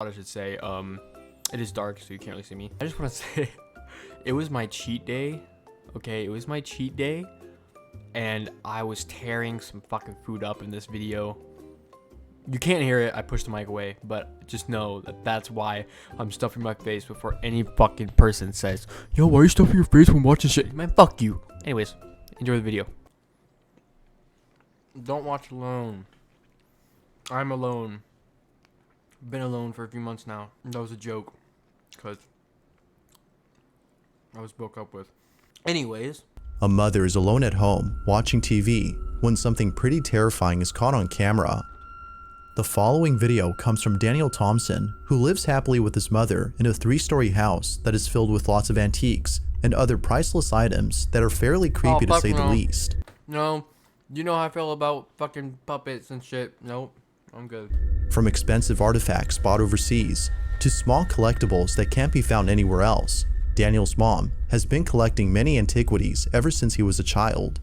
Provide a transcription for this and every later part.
I should say. It is dark, so you can't really see me. I just want to say, it was my cheat day. Okay, it was my cheat day, and I was tearing some fucking food up in this video. You can't hear it. I pushed the mic away, but just know that that's why I'm stuffing my face before any fucking person says, "Yo, why are you stuffing your face when watching shit?" Man, fuck you. Anyways, enjoy the video. Don't watch alone. I'm alone. Been alone for a few months now. That was a joke, because I was broke up with. Anyways. A mother is alone at home watching TV when something pretty terrifying is caught on camera. The following video comes from Daniel Thompson, who lives happily with his mother in a 3-story house that is filled with lots of antiques and other priceless items that are fairly creepy to say the least. No, you know how I feel about fucking puppets and shit. Nope, I'm good. From expensive artifacts bought overseas to small collectibles that can't be found anywhere else, Daniel's mom has been collecting many antiquities ever since he was a child.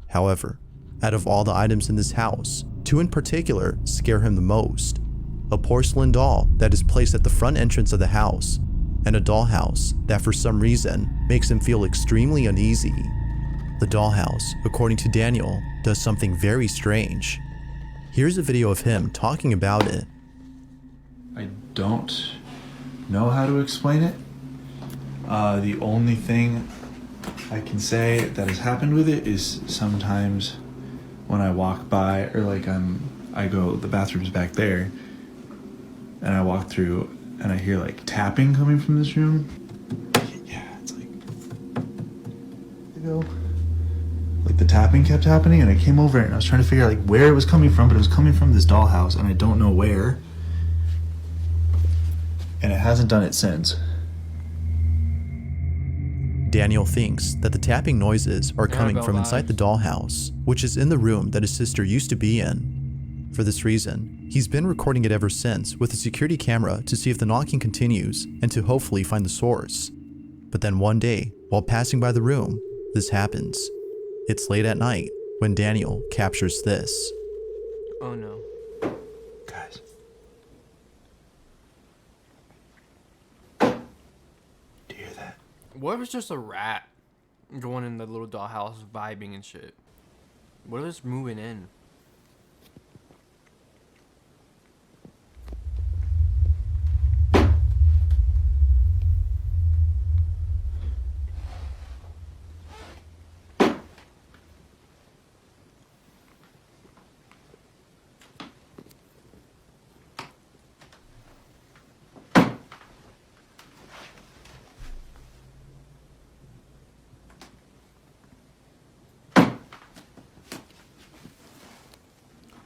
However, out of all the items in this house, 2 in particular scare him the most. A porcelain doll that is placed at the front entrance of the house, and a dollhouse that for some reason makes him feel extremely uneasy. The dollhouse, according to Daniel, does something very strange. Here's a video of him talking about it. I don't know how to explain it. The only thing I can say that has happened with it is sometimes when I walk by, or like I go, the bathroom's back there, and I walk through and I hear like tapping coming from this room. Yeah, it's like, like the tapping kept happening, and I came over and I was trying to figure out like where it was coming from, but it was coming from this dollhouse, and I don't know where. And it hasn't done it since. Daniel thinks that the tapping noises are coming from inside the dollhouse, which is in the room that his sister used to be in. For this reason, he's been recording it ever since with a security camera to see if the knocking continues and to hopefully find the source. But then one day, while passing by the room, this happens. It's late at night when Daniel captures this. Oh no. Guys. Do you hear that? What if it's just a rat going in the little dollhouse vibing and shit? What if it's moving in?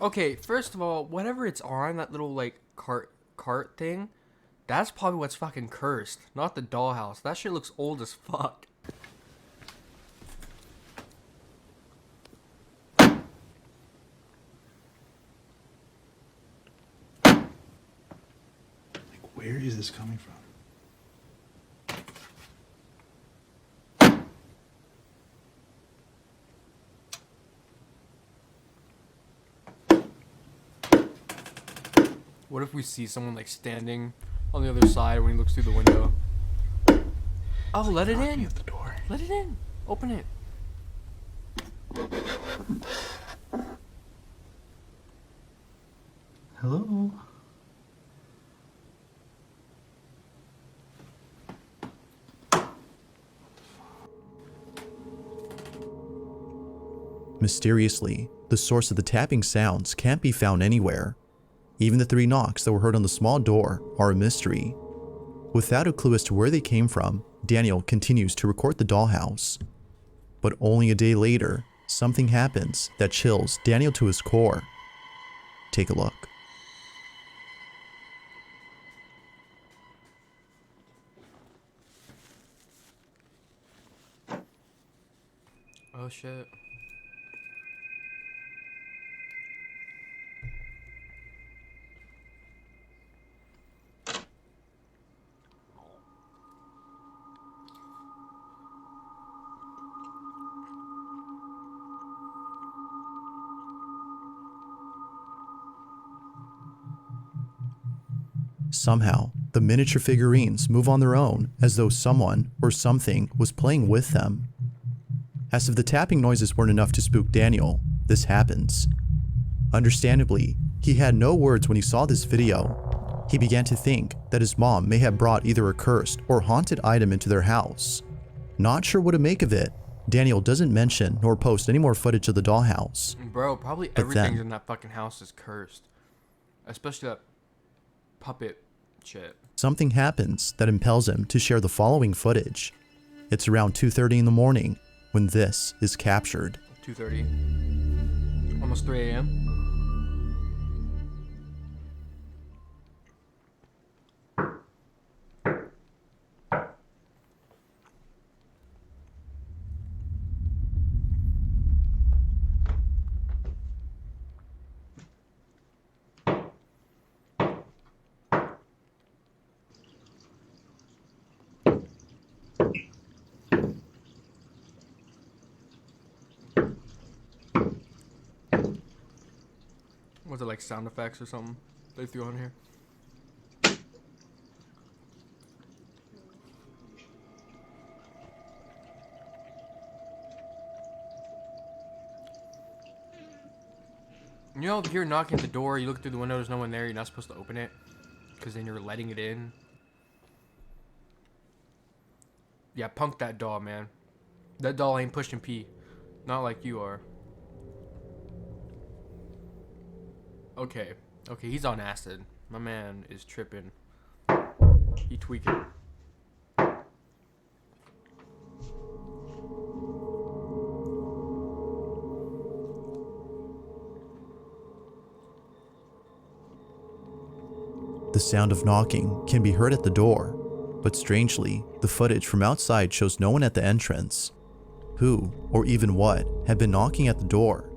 Okay, first of all, whatever it's on, that little like cart thing, that's probably what's fucking cursed, not the dollhouse. That shit looks old as fuck. Like, where is this coming from? What if we see someone like standing on the other side when he looks through the window? Oh, let it in. At the door. Let it in. Open it. Hello? Mysteriously, the source of the tapping sounds can't be found anywhere. Even the 3 knocks that were heard on the small door are a mystery. Without a clue as to where they came from, Daniel continues to record the dollhouse. But only a day later, something happens that chills Daniel to his core. Take a look. Oh shit. Somehow, the miniature figurines move on their own as though someone or something was playing with them. As if the tapping noises weren't enough to spook Daniel, this happens. Understandably, he had no words when he saw this video. He began to think that his mom may have brought either a cursed or haunted item into their house. Not sure what to make of it, Daniel doesn't mention nor post any more footage of the dollhouse. Bro, probably But everything then- in that fucking house is cursed. Especially that puppet shit. Something happens that impels him to share the following footage. It's around 2:30 in the morning when this is captured. 2:30. Almost 3 a.m. Was it like sound effects or something they threw on here? You know, if you're knocking at the door, you look through the window, there's no one there, you're not supposed to open it. Because then you're letting it in. Yeah, punk that doll, man. That doll ain't pushing pee. Not like you are. Okay. Okay, he's on acid. My man is tripping. He tweaking. The sound of knocking can be heard at the door, but strangely, the footage from outside shows no one at the entrance. Who, or even what, had been knocking at the door?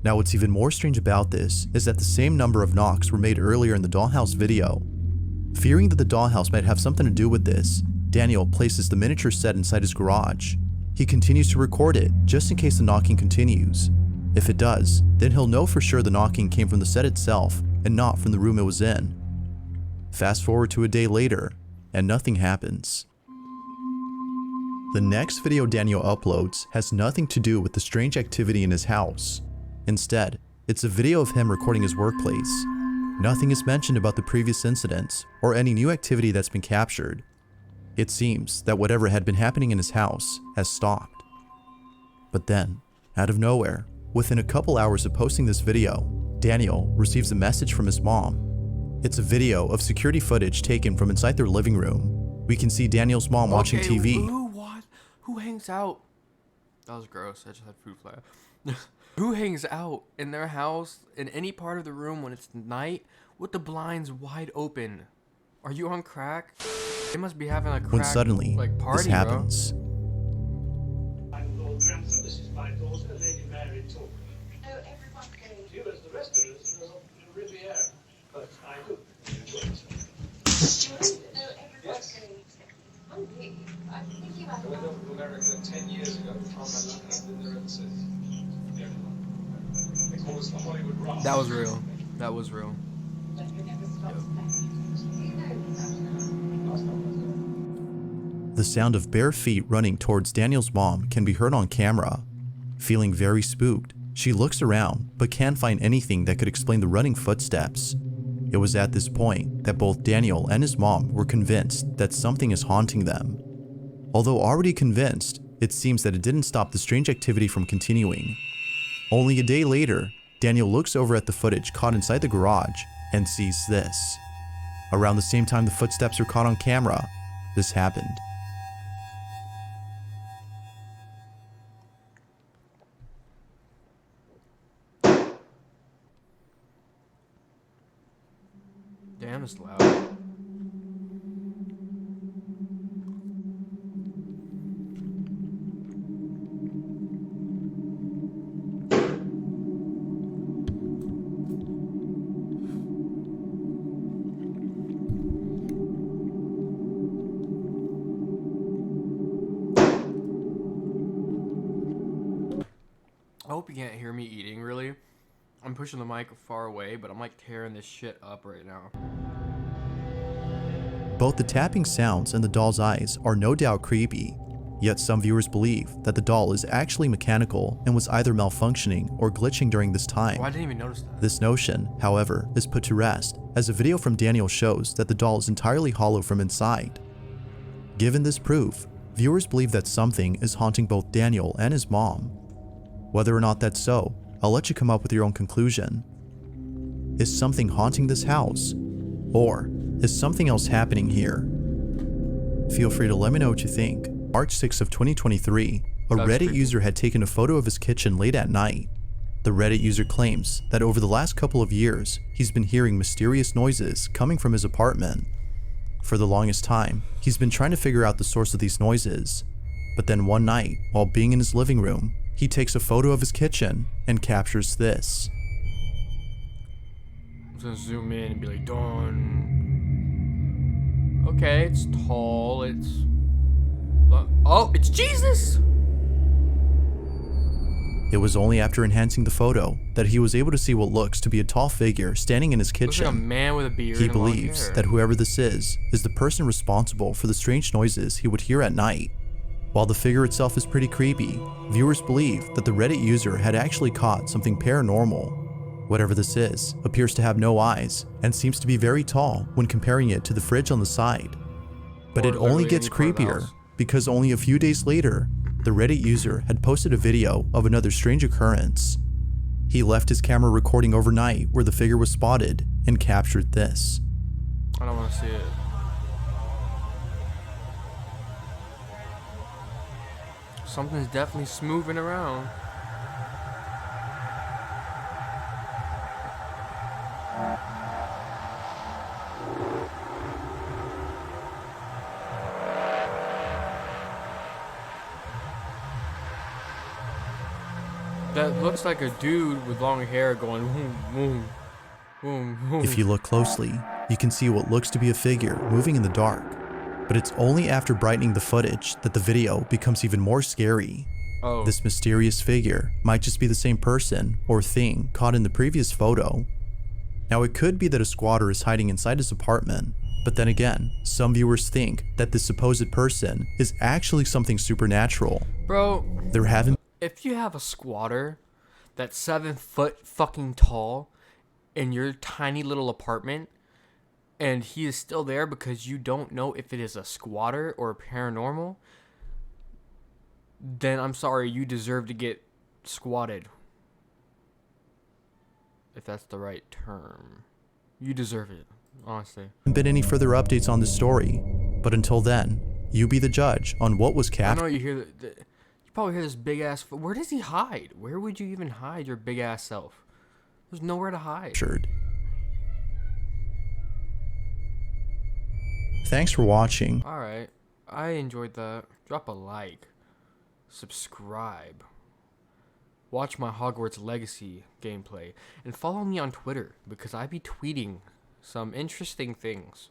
Now what's even more strange about this is that the same number of knocks were made earlier in the dollhouse video. Fearing that the dollhouse might have something to do with this, Daniel places the miniature set inside his garage. He continues to record it just in case the knocking continues. If it does, then he'll know for sure the knocking came from the set itself and not from the room it was in. Fast forward to a day later, and nothing happens. The next video Daniel uploads has nothing to do with the strange activity in his house. Instead, it's a video of him recording his workplace. Nothing is mentioned about the previous incidents or any new activity that's been captured. It seems that whatever had been happening in his house has stopped. But then, out of nowhere, within a couple hours of posting this video, Daniel receives a message from his mom. It's a video of security footage taken from inside their living room. We can see Daniel's mom watching TV. Who hangs out? That was gross. I just had food fly. Who hangs out in their house in any part of the room when it's night with the blinds wide open? Are you on crack? They must be having a crack When suddenly, like party, this happens. I'm Lord Grantham. This is my daughter, Lady Mary Talker. Oh, everyone's going. You, as the rest of us, are in Riviera. But I do enjoy it. No, everyone's Yes. going. Hungry. I'm thinking about I went over to America 10 years ago and found my luck, and I've been there ever since. Yeah. They call us the Hollywood Raft. That was real. That was real. but you never stop playing. You know that. The sound of bare feet running towards Daniel's mom can be heard on camera. Feeling very spooked, she looks around but can't find anything that could explain the running footsteps. It was at this point that both Daniel and his mom were convinced that something is haunting them. Although already convinced, it seems that it didn't stop the strange activity from continuing. Only a day later, Daniel looks over at the footage caught inside the garage and sees this. Around the same time the footsteps are caught on camera, this happened. Damn, it's loud. I hope you can't hear me eating, really. I'm pushing the mic far away, but I'm like tearing this shit up right now. Both the tapping sounds and the doll's eyes are no doubt creepy, yet some viewers believe that the doll is actually mechanical and was either malfunctioning or glitching during this time. Oh, I didn't even notice that. This notion, however, is put to rest as a video from Daniel shows that the doll is entirely hollow from inside. Given this proof, viewers believe that something is haunting both Daniel and his mom. Whether or not that's so, I'll let you come up with your own conclusion. Is something haunting this house? Or is something else happening here? Feel free to let me know what you think. March 6th of 2023, a That's Reddit creepy. user had taken a photo of his kitchen late at night. The Reddit user claims that over the last couple of years, he's been hearing mysterious noises coming from his apartment. For the longest time, he's been trying to figure out the source of these noises. But then one night, while being in his living room, he takes a photo of his kitchen and captures this. I'm gonna zoom in and be like, done. Okay, it's tall, it's... Oh, it's Jesus! It was only after enhancing the photo that he was able to see what looks to be a tall figure standing in his Looks like a kitchen. man with a beard He and long believes hair. that whoever this is the person responsible for the strange noises he would hear at night. While the figure itself is pretty creepy, viewers believe that the Reddit user had actually caught something paranormal. Whatever this is appears to have no eyes and seems to be very tall when comparing it to the fridge on the side. But Or it only literally gets any part of the creepier house. because only a few days later, the Reddit user had posted a video of another strange occurrence. He left his camera recording overnight where the figure was spotted and captured this. I don't want to see it. Something's definitely smoothing around. That looks like a dude with long hair going boom, boom, boom, boom. If you look closely, you can see what looks to be a figure moving in the dark. But it's only after brightening the footage that the video becomes even more scary. Oh, This mysterious figure might just be the same person or thing caught in the previous photo. Now it could be that a squatter is hiding inside his apartment, but then again, some viewers think that this supposed person is actually something supernatural. bro, There haven't if you have a squatter that's 7 foot fucking tall in your tiny little apartment and he is still there because you don't know if it is a squatter or paranormal, then I'm sorry, you deserve to get squatted. If that's the right term. You deserve it, honestly. been any further updates on this story, but until then, you be the judge on what was I captured. know you hear you probably hear this big ass. Where does he hide? Where would you even hide your big ass self? There's nowhere to hide. Thanks for watching. Alright, I enjoyed that. Drop a like. Subscribe. Watch my Hogwarts Legacy gameplay. And follow me on Twitter because I be tweeting some interesting things.